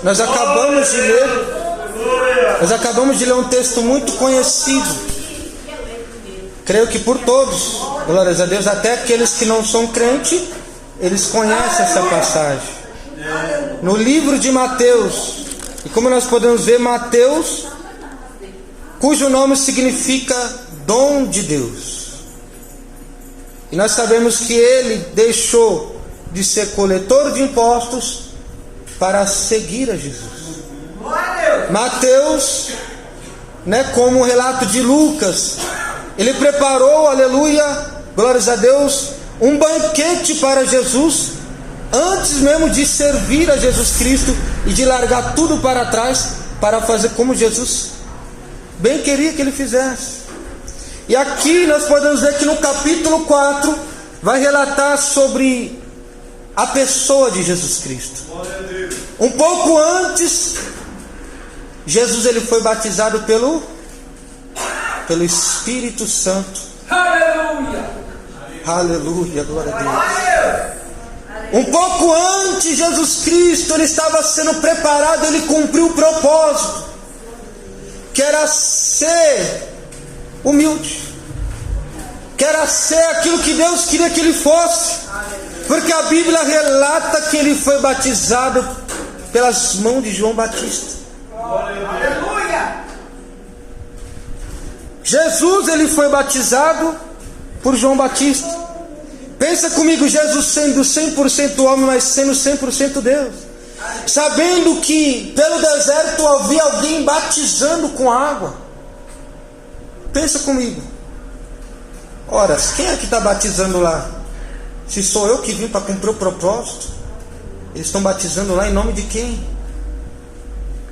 Nós acabamos de ler um texto muito conhecido. Creio que por todos, glórias a Deus, até aqueles que não são crentes, eles conhecem essa passagem. No livro de Mateus, e como nós podemos ver, Mateus, cujo nome significa dom de Deus. E nós sabemos que ele deixou de ser coletor de impostos para seguir a Jesus. Mateus, como o relato de Lucas, ele preparou, aleluia, glórias a Deus, um banquete para Jesus, antes mesmo de servir a Jesus Cristo e de largar tudo para trás para fazer como Jesus bem queria que ele fizesse. E aqui nós podemos ver que no capítulo 4 vai relatar sobre a pessoa de Jesus Cristo. Um pouco antes, Jesus ele foi batizado pelo Espírito Santo. Aleluia! Aleluia, glória a Deus. Um pouco antes, Jesus Cristo ele estava sendo preparado, ele cumpriu o propósito, que era ser humilde, que era ser aquilo que Deus queria que ele fosse, porque a Bíblia relata que ele foi batizado pelas mãos de João Batista. Aleluia! Jesus ele foi batizado por João Batista. Pensa comigo, Jesus sendo 100% homem, mas sendo 100% Deus, sabendo que pelo deserto havia alguém batizando com água. Pensa comigo, ora, quem é que está batizando lá? Se sou eu que vim para cumprir o propósito, eles estão batizando lá em nome de quem?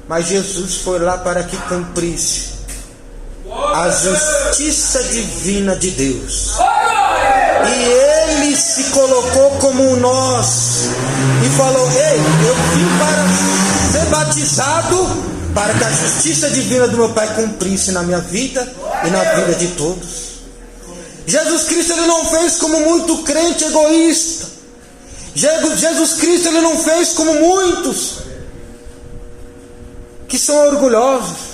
Mas Jesus foi lá para que cumprisse a justiça divina de Deus. E ele se colocou como nós e falou: ei, eu vim para ser batizado para que a justiça divina do meu Pai cumprisse na minha vida e na vida de todos. Jesus Cristo ele não fez como muito crente egoísta. Jesus Cristo ele não fez como muitos que são orgulhosos.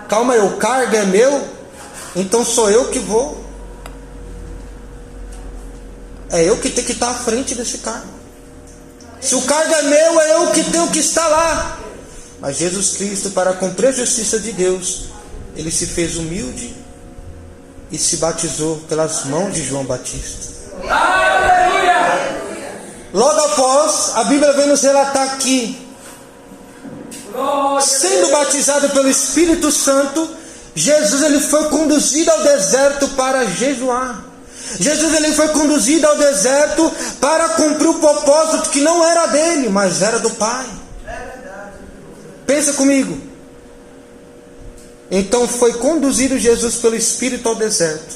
Calma aí, o cargo é meu, então sou eu que vou. É eu que tenho que estar à frente desse cargo. Se o cargo é meu, é eu que tenho que estar lá. Mas Jesus Cristo, para cumprir a justiça de Deus, ele se fez humilde e se batizou pelas mãos de João Batista. Aleluia! Logo após, a Bíblia vem nos relatar que, sendo batizado pelo Espírito Santo, Jesus ele foi conduzido ao deserto para jejuar. Jesus ele foi conduzido ao deserto para cumprir o propósito que não era dele, mas era do Pai. Pensa comigo. Então foi conduzido Jesus pelo Espírito ao deserto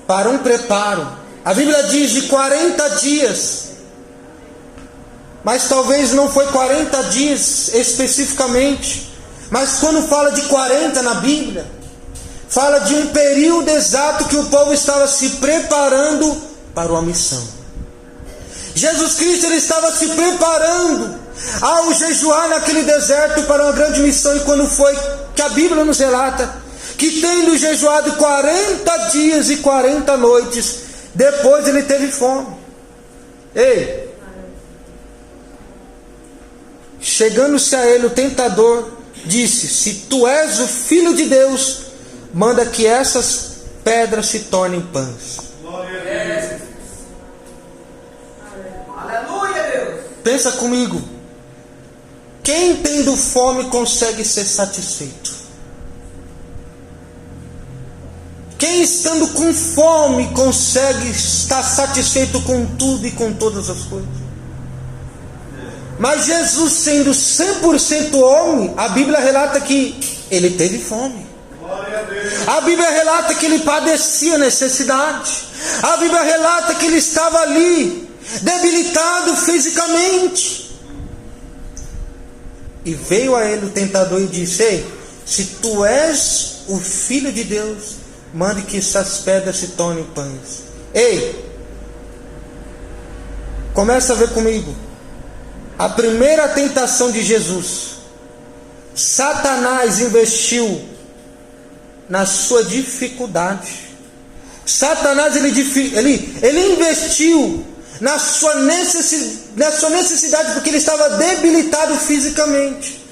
para um preparo. A Bíblia diz de 40 dias. Mas talvez não foi 40 dias especificamente. Mas quando fala de 40 na Bíblia, fala de um período exato que o povo estava se preparando para uma missão. Jesus Cristo ele estava se preparando ao jejuar naquele deserto para uma grande missão. E quando foi que a Bíblia nos relata que, tendo jejuado 40 dias e 40 noites, depois ele teve fome. Ei, chegando-se a ele o tentador disse: se tu és o Filho de Deus, manda que essas pedras se tornem pães. Aleluia, Deus! Pensa comigo. Quem tendo fome consegue ser satisfeito? Quem estando com fome consegue estar satisfeito com tudo e com todas as coisas? Mas Jesus, sendo 100% homem, a Bíblia relata que ele teve fome. A Bíblia relata que ele padecia necessidade. A Bíblia relata que ele estava ali, debilitado fisicamente. E veio a ele o tentador e disse: ei, se tu és o Filho de Deus, mande que essas pedras se tornem pães. Ei, começa a ver comigo. A primeira tentação de Jesus, Satanás investiu na sua dificuldade. Satanás ele investiu na sua necessidade, porque ele estava debilitado fisicamente.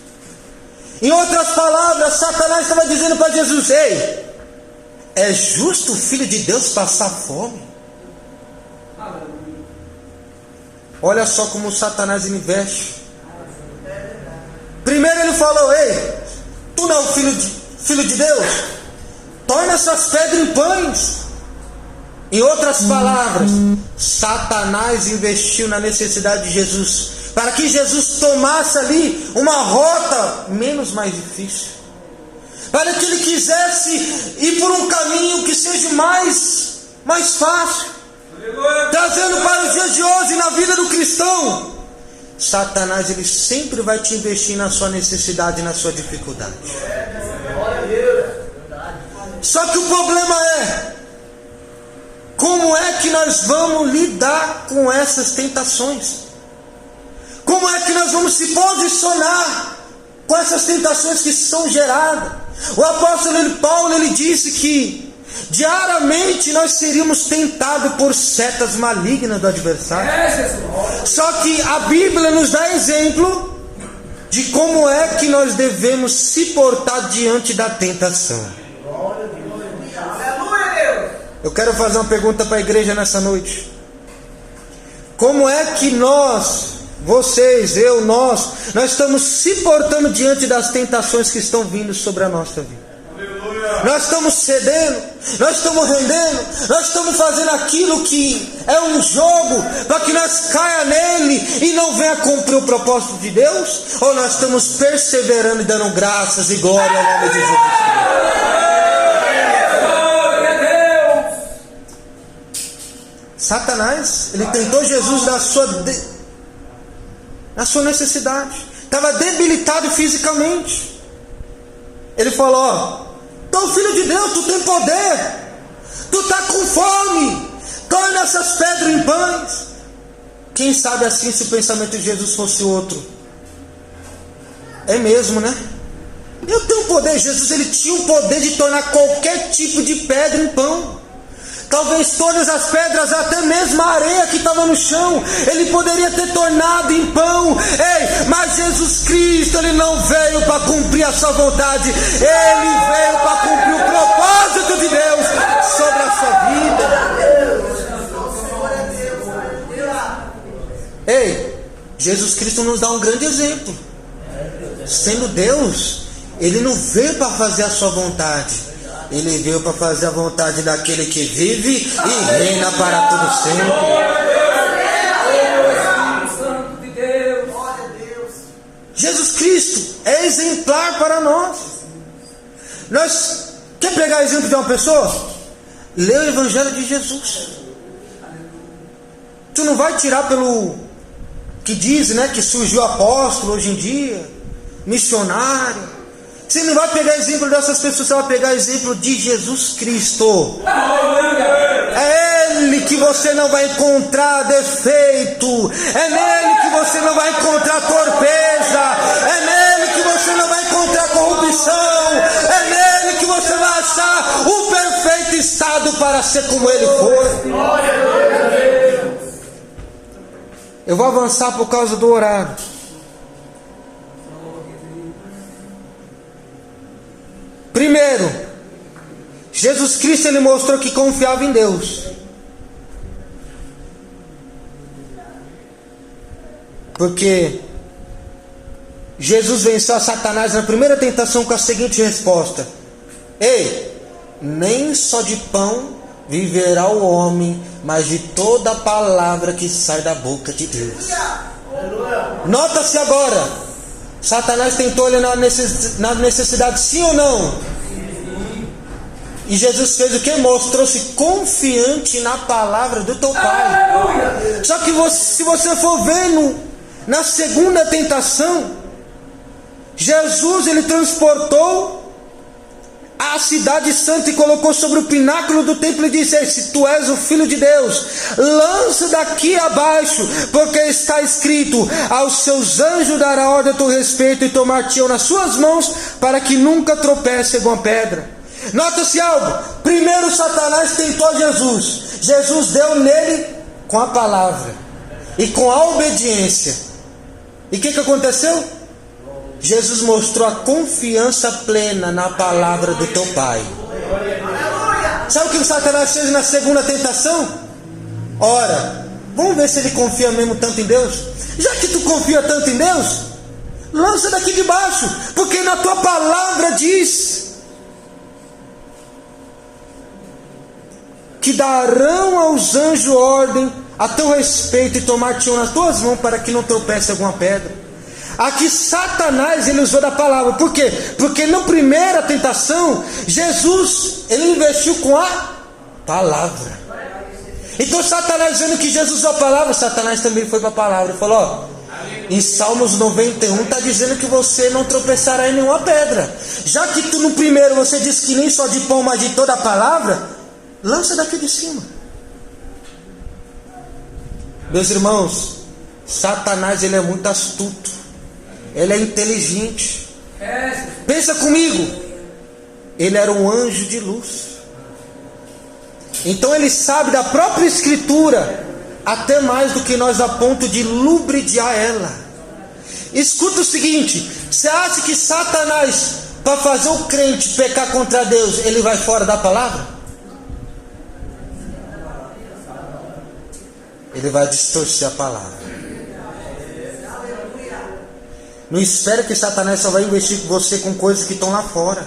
Em outras palavras, Satanás estava dizendo para Jesus: ei, é justo o Filho de Deus passar fome? Olha só como Satanás investe. Primeiro ele falou: ei, tu não é o filho de Deus? Torna essas pedras em pães. Em outras palavras, Satanás investiu na necessidade de Jesus, para que Jesus tomasse ali uma rota mais difícil, para que ele quisesse ir por um caminho que seja mais fácil. Trazendo para os dias de hoje, na vida do cristão, Satanás ele sempre vai te investir na sua necessidade, na sua dificuldade. Só que o problema é, como é que nós vamos lidar com essas tentações? Como é que nós vamos se posicionar com essas tentações que são geradas? O apóstolo Paulo ele disse que diariamente nós seríamos tentados por setas malignas do adversário. Só que a Bíblia nos dá exemplo de como é que nós devemos se portar diante da tentação. Eu quero fazer uma pergunta para a igreja nessa noite. Como é que nós estamos se portando diante das tentações que estão vindo sobre a nossa vida? Nós estamos cedendo, nós estamos rendendo, nós estamos fazendo aquilo que é um jogo para que nós caia nele e não venha cumprir o propósito de Deus? Ou nós estamos perseverando e dando graças e glória ao nome de Jesus Cristo? Satanás, ele tentou Jesus na sua necessidade. Estava debilitado fisicamente. Ele falou: ó, tu é o Filho de Deus, tu tem poder, tu está com fome, torna essas pedras em pães. Quem sabe assim, se o pensamento de Jesus fosse outro? É mesmo, né? Eu tenho poder. Jesus ele tinha o poder de tornar qualquer tipo de pedra em pão. Talvez todas as pedras, até mesmo a areia que estava no chão, ele poderia ter tornado em pão. Ei, mas Jesus Cristo, ele não veio para cumprir a sua vontade, ele veio para cumprir o propósito de Deus sobre a sua vida. Ei, Jesus Cristo nos dá um grande exemplo. Sendo Deus, ele não veio para fazer a sua vontade, ele veio para fazer a vontade daquele que vive e reina para todo sempre. Jesus Cristo é exemplar para nós. Quer pegar exemplo de uma pessoa? Lê o Evangelho de Jesus. Tu não vai tirar pelo que diz, né, que surgiu apóstolo hoje em dia, missionário. Você não vai pegar exemplo dessas pessoas, você vai pegar exemplo de Jesus Cristo. É Ele que você não vai encontrar defeito, é nele que você não vai encontrar torpeza, é nele que você não vai encontrar corrupção, é nele que você vai achar o perfeito estado para ser como Ele foi. Eu vou avançar por causa do horário. Primeiro, Jesus Cristo ele mostrou que confiava em Deus. Porque Jesus venceu a Satanás na primeira tentação com a seguinte resposta: ei, nem só de pão viverá o homem, mas de toda palavra que sai da boca de Deus. Nota-se agora, Satanás tentou ele na necessidade, sim ou não? E Jesus fez o que? Mostrou-se confiante na palavra do teu Pai. Só que se você for vendo na segunda tentação, Jesus ele transportou a cidade santa e colocou sobre o pináculo do templo e disse: se tu és o Filho de Deus, lança daqui abaixo, porque está escrito: aos seus anjos dará ordem a teu respeito e tomar-te-ão nas suas mãos, para que nunca tropece com a pedra. Nota-se algo: primeiro Satanás tentou Jesus. Jesus deu nele com a palavra e com a obediência. E o que aconteceu? Jesus mostrou a confiança plena na palavra do teu Pai. Sabe o que o Satanás fez na segunda tentação? Ora, vamos ver se ele confia mesmo tanto em Deus. Já que tu confia tanto em Deus, lança daqui de baixo, porque na tua palavra diz que darão aos anjos ordem a teu respeito e tomar-te-ão nas tuas mãos, para que não tropece alguma pedra. Aqui Satanás, ele usou da palavra. Por quê? Porque na primeira tentação, Jesus, ele investiu com a palavra. Então Satanás, vendo que Jesus usou a palavra, Satanás também foi para a palavra e falou: em Salmos 91 está dizendo que você não tropeçará em nenhuma pedra. Já que tu no primeiro você disse que nem só de pão, mas de toda a palavra, lança daqui de cima. Meus irmãos, Satanás, ele é muito astuto. Ele é inteligente. Pensa comigo. Ele era um anjo de luz. Então ele sabe da própria escritura até mais do que nós, a ponto de lubridiar ela. Escuta o seguinte: você acha que Satanás, para fazer o crente pecar contra Deus, ele vai fora da palavra? Ele vai distorcer a palavra. Não espere que Satanás só vai investir com você com coisas que estão lá fora.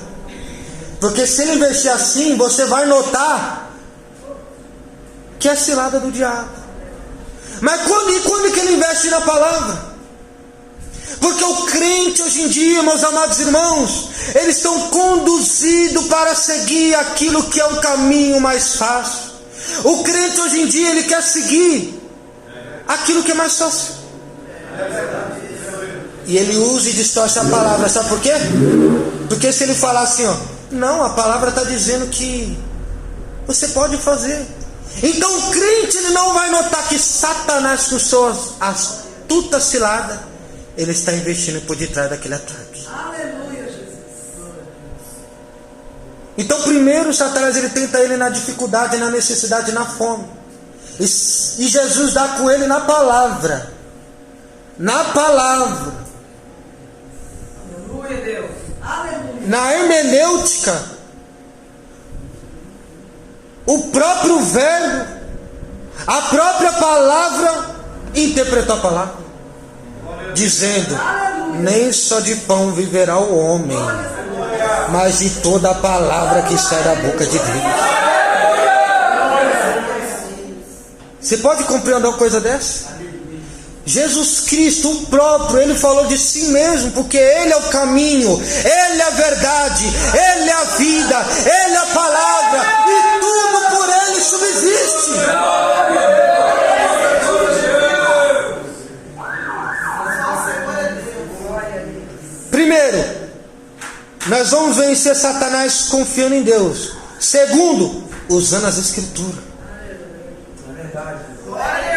Porque se ele investir assim, você vai notar que é cilada do diabo. Mas quando que ele investe na palavra? Porque o crente hoje em dia, meus amados irmãos, eles estão conduzidos para seguir aquilo que é um caminho mais fácil. O crente hoje em dia, ele quer seguir aquilo que é mais fácil. E ele usa e distorce a palavra. Sabe por quê? Porque se ele falar assim, ó, não, a palavra está dizendo que você pode fazer. Então o crente, ele não vai notar que Satanás, com suas astutas ciladas, ele está investindo por detrás daquele ataque. Aleluia, Jesus. Então primeiro Satanás, ele tenta ele na dificuldade, na necessidade, na fome. E Jesus dá com ele na palavra. Na palavra. Aleluia, Deus. Aleluia. Na hermenêutica, o próprio verbo, a própria palavra, interpretou a palavra, dizendo: nem só de pão viverá o homem, mas de toda a palavra que sai da boca de Deus. Você pode compreender uma coisa dessa? Jesus Cristo, o próprio, ele falou de si mesmo, porque ele é o caminho, ele é a verdade, ele é a vida, ele é a palavra, e tudo por ele subsiste. Primeiro, nós vamos vencer Satanás confiando em Deus. Segundo, usando as escrituras.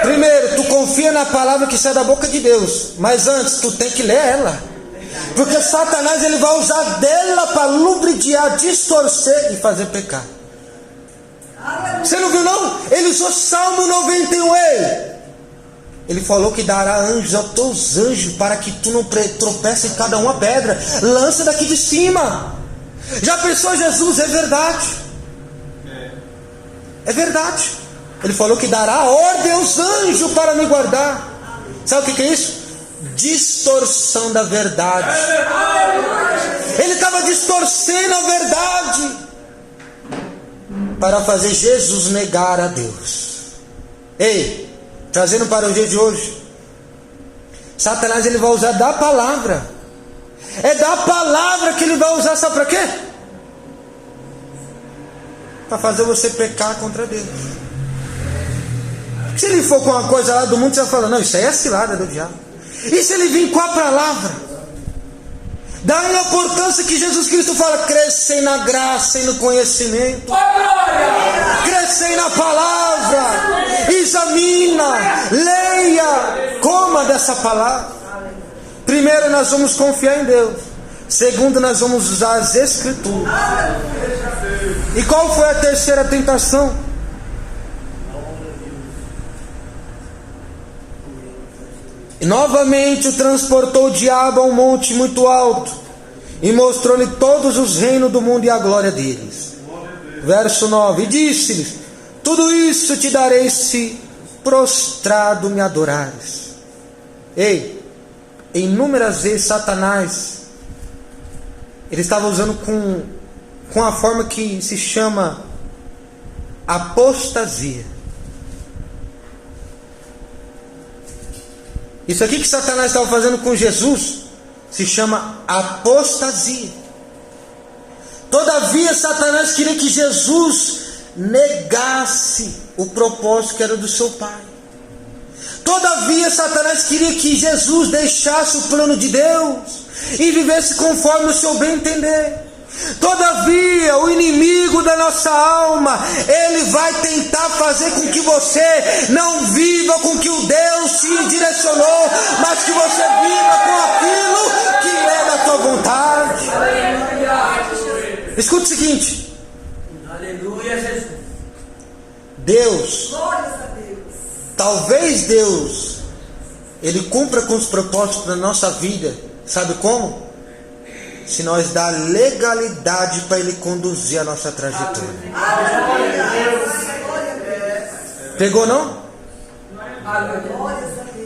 Primeiro, tu confia na palavra que sai da boca de Deus, mas antes tu tem que ler ela, porque Satanás, ele vai usar dela para lubridiar, distorcer e fazer pecar. Você não viu não? Ele usou Salmo 91. Ele falou que dará anjos aos teus anjos, para que tu não tropece em cada uma pedra. Lança daqui de cima. Já pensou Jesus? É verdade. É verdade. Ele falou que dará ordem aos anjos para me guardar. Sabe o que é isso? Distorção da verdade. Ele estava distorcendo a verdade para fazer Jesus negar a Deus. Ei, trazendo para o dia de hoje, Satanás, ele vai usar da palavra. É da palavra que ele vai usar, sabe para quê? Para fazer você pecar contra Deus. Se ele for com uma coisa lá do mundo, você vai falar: não, isso aí é cilada do diabo. E se ele vir com a palavra? Dá a importância que Jesus Cristo fala: crescei na graça e no conhecimento. Crescei na palavra. Examina, leia, coma dessa palavra. Primeiro, nós vamos confiar em Deus. Segundo, nós vamos usar as Escrituras. E qual foi a terceira tentação? E novamente o transportou o diabo a um monte muito alto e mostrou-lhe todos os reinos do mundo e a glória deles. Verso 9: e disse-lhes: tudo isso te darei se prostrado me adorares. Ei, inúmeras vezes Satanás, ele estava usando com a forma que se chama apostasia. Isso aqui que Satanás estava fazendo com Jesus se chama apostasia. Todavia Satanás queria que Jesus negasse o propósito que era do seu Pai. Todavia Satanás queria que Jesus deixasse o plano de Deus e vivesse conforme o seu bem entender. Todavia o inimigo da nossa alma, ele vai tentar fazer com que você não viva com que o Deus te direcionou, mas que você viva com aquilo que é da tua vontade. Escute o seguinte: Aleluia, Jesus. Deus, Glórias a Deus. talvez Deus, ele cumpra com os propósitos da nossa vida. Sabe como? Se nós dar legalidade para ele conduzir a nossa trajetória. Pegou não?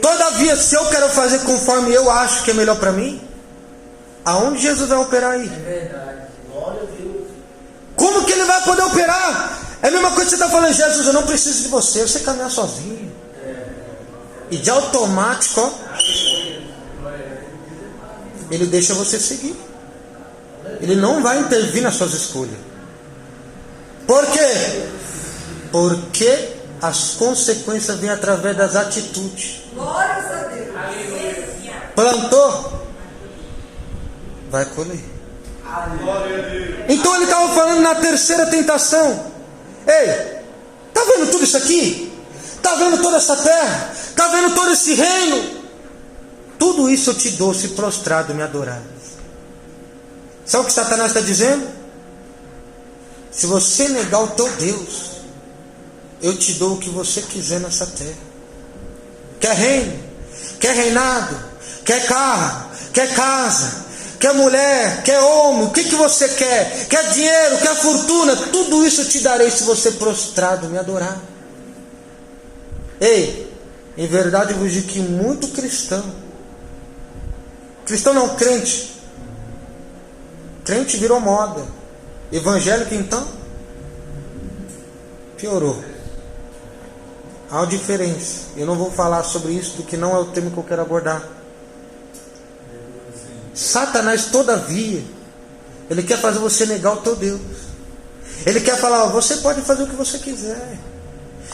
Todavia, se eu quero fazer conforme eu acho que é melhor para mim, aonde Jesus vai operar aí? Como que ele vai poder operar? É a mesma coisa que você está falando: Jesus, eu não preciso de você, você caminhar sozinho. E de automático, ó, ele deixa você seguir. Ele não vai intervir nas suas escolhas. Por quê? Porque as consequências vêm através das atitudes. Glórias a Deus. Plantou, vai colher. Então ele estava falando na terceira tentação: ei, está vendo tudo isso aqui? Está vendo toda essa terra? Está vendo todo esse reino? Tudo isso eu te dou se prostrado me adorar. Sabe o que Satanás está dizendo? Se você negar o teu Deus, eu te dou o que você quiser nessa terra. Quer reino? Quer reinado? Quer carro? Quer casa? Quer mulher? Quer homem? O que você quer? Quer dinheiro? Quer fortuna? Tudo isso eu te darei se você prostrado me adorar. Ei, em verdade eu vos digo que muito cristão não, crente virou moda. Evangélico então piorou. Há uma diferença. Eu não vou falar sobre isso porque não é o tema que eu quero abordar. Satanás, todavia, ele quer fazer você negar o teu Deus. Ele quer falar: ó, você pode fazer o que você quiser.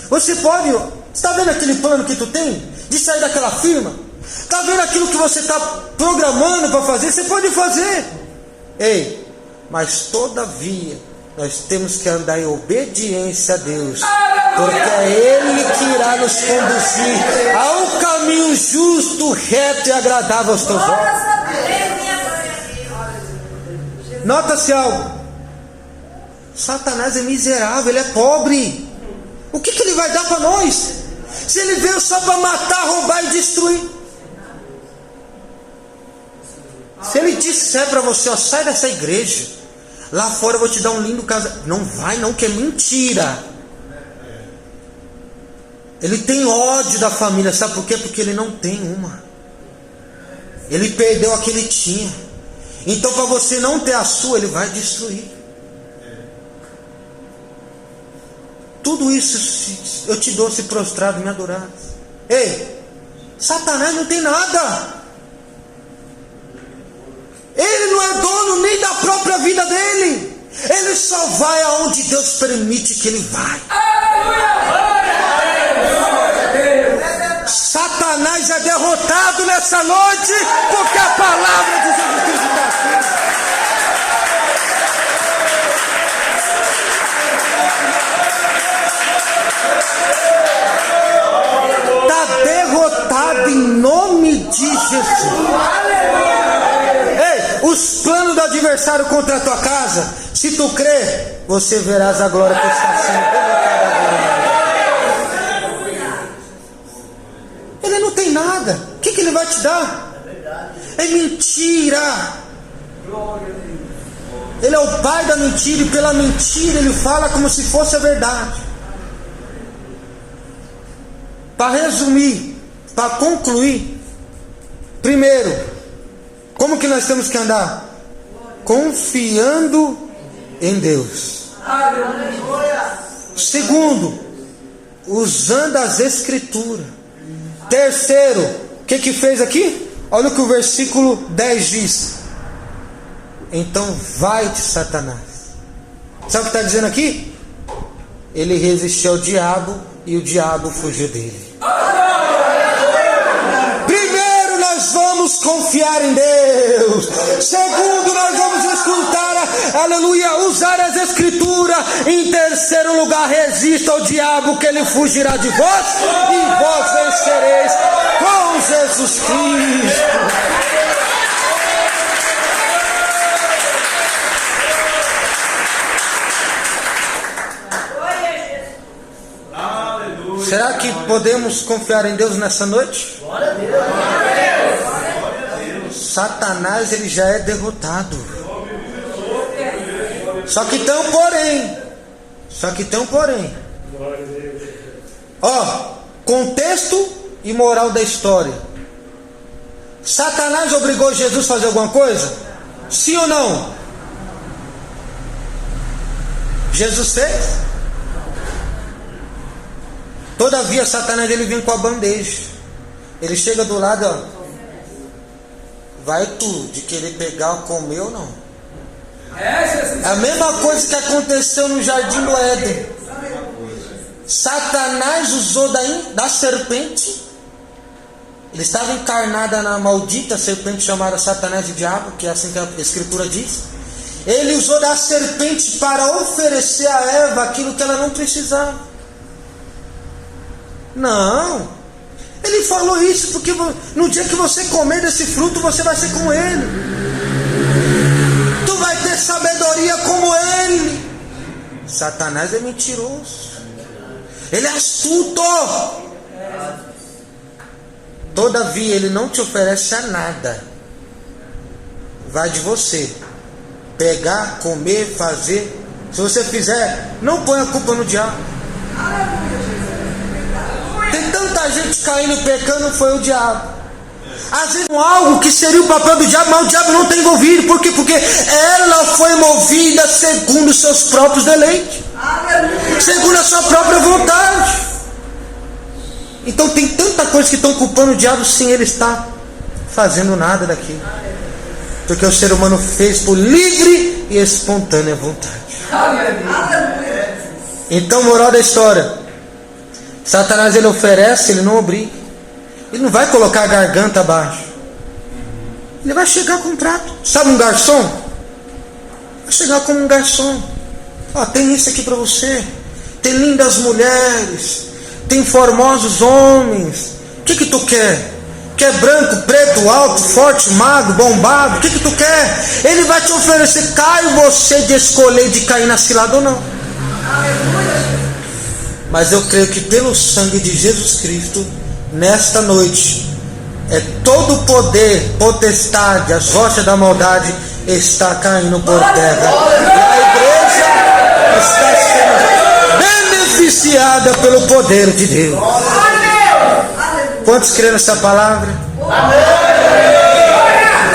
Você pode, ó, está vendo aquele plano que tu tem de sair daquela firma? Está vendo aquilo que você está programando para fazer? Você pode fazer. Ei, mas todavia nós temos que andar em obediência a Deus, porque é Ele que irá nos conduzir ao caminho justo, reto e agradável aos teus olhos. Nota-se algo: Satanás é miserável, ele é pobre. O que ele vai dar para nós? Se ele veio só para matar, roubar e destruir. Se ele disser para você: ó, sai dessa igreja, lá fora eu vou te dar um lindo casamento. Não vai não, que é mentira. Ele tem ódio da família, sabe por quê? Porque ele não tem uma. Ele perdeu a que ele tinha. Então para você não ter a sua, ele vai destruir. Tudo isso eu te dou se prostrado e me adorar. Ei, Satanás não tem nada. Ele não é dono nem da própria vida dele. Ele só vai aonde Deus permite que ele vai. Satanás é derrotado nessa noite, porque a palavra de Jesus Cristo está aqui. plano do adversário contra a tua casa, se tu crer, você verás a glória que está sendo derrotada agora. Ele não tem nada. O que ele vai te dar? É mentira. Ele é o pai da mentira, e pela mentira ele fala como se fosse a verdade. Para resumir, para concluir, primeiro, como que nós temos que andar? Confiando em Deus. Segundo, usando as Escrituras. Terceiro, o que fez aqui? Olha o que o versículo 10 diz. Então vai-te, Satanás. Sabe o que está dizendo aqui? Ele resistiu ao diabo e o diabo fugiu dele. Primeiro, nós vamos confiar em Deus. Segundo, nós vamos escutar, aleluia, usar as Escrituras. Em terceiro lugar, resista ao diabo, que ele fugirá de vós, e vós vencereis com Jesus Cristo. Será que podemos confiar em Deus nessa noite? Satanás, ele já é derrotado. Só que tem um porém. Ó, contexto e moral da história. Satanás obrigou Jesus a fazer alguma coisa? Sim ou não? Jesus fez? Todavia, Satanás, ele vem com a bandeja. Ele chega do lado, ó. Vai tu de querer pegar ou comer ou não? A mesma coisa que aconteceu no jardim do Éden. Satanás usou da serpente. Ele estava encarnada na maldita serpente chamada Satanás e Diabo, que é assim que a Escritura diz. Ele usou da serpente para oferecer a Eva aquilo que ela não precisava. Não, ele falou isso porque no dia que você comer desse fruto, você vai ser como ele. Tu vai ter sabedoria como ele. Satanás é mentiroso. Ele é astuto. Todavia, ele não te oferece a nada. Vai de você pegar, comer, fazer. Se você fizer, não põe a culpa no diabo. Tem tanta gente caindo e pecando, foi o diabo. Às vezes algo que seria o papel do diabo, mas o diabo não está envolvido. Por quê? Porque ela foi movida segundo os seus próprios deleites, segundo a sua própria vontade. Então tem tanta coisa que estão culpando o diabo sem ele estar fazendo nada daquilo. Porque o ser humano fez por livre e espontânea vontade. Então, moral da história: Satanás, ele oferece, ele não obriga. Ele não vai colocar a garganta abaixo. Ele vai chegar com um prato. Sabe um garçom? Vai chegar como um garçom. Ó, tem isso aqui para você. Tem lindas mulheres. Tem formosos homens. O que tu quer? Quer branco, preto, alto, forte, magro, bombado? O que tu quer? Ele vai te oferecer. Cai você de escolher de cair na cilada ou não. Mas eu creio que pelo sangue de Jesus Cristo, nesta noite, todo o poder, potestade, as rochas da maldade está caindo por terra. E a igreja está sendo beneficiada pelo poder de Deus. Quantos creem nessa palavra?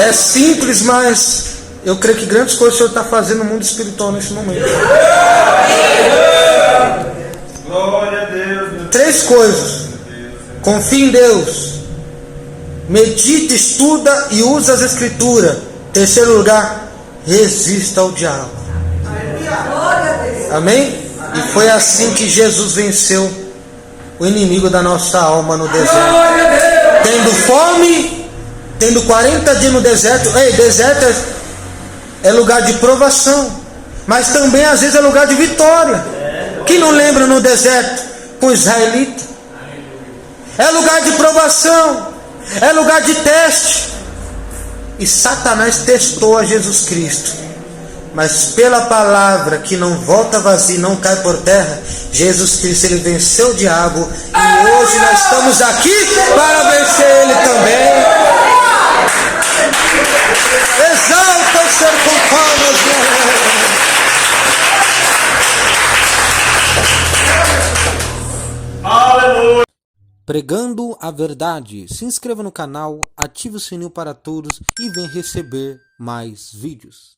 É simples, mas eu creio que grandes coisas o Senhor está fazendo no mundo espiritual nesse momento. Glória a Deus. 3 coisas. Confie em Deus. Medite, estuda e usa as Escrituras. Terceiro lugar, resista ao diabo. Amém? E foi assim que Jesus venceu o inimigo da nossa alma no deserto. Tendo fome, tendo 40 dias no deserto. Deserto é lugar de provação, mas também às vezes é lugar de vitória. Quem não lembra no deserto com o israelita? É lugar de provação, é lugar de teste. e Satanás testou a Jesus Cristo. Mas pela palavra que não volta vazia, não cai por terra, Jesus Cristo, ele venceu o diabo, e hoje nós estamos aqui para vencer ele também. Exalta o Senhor com palmas, Aleluia. Pregando a verdade. Se inscreva no canal, ative o sininho para todos e venha receber mais vídeos.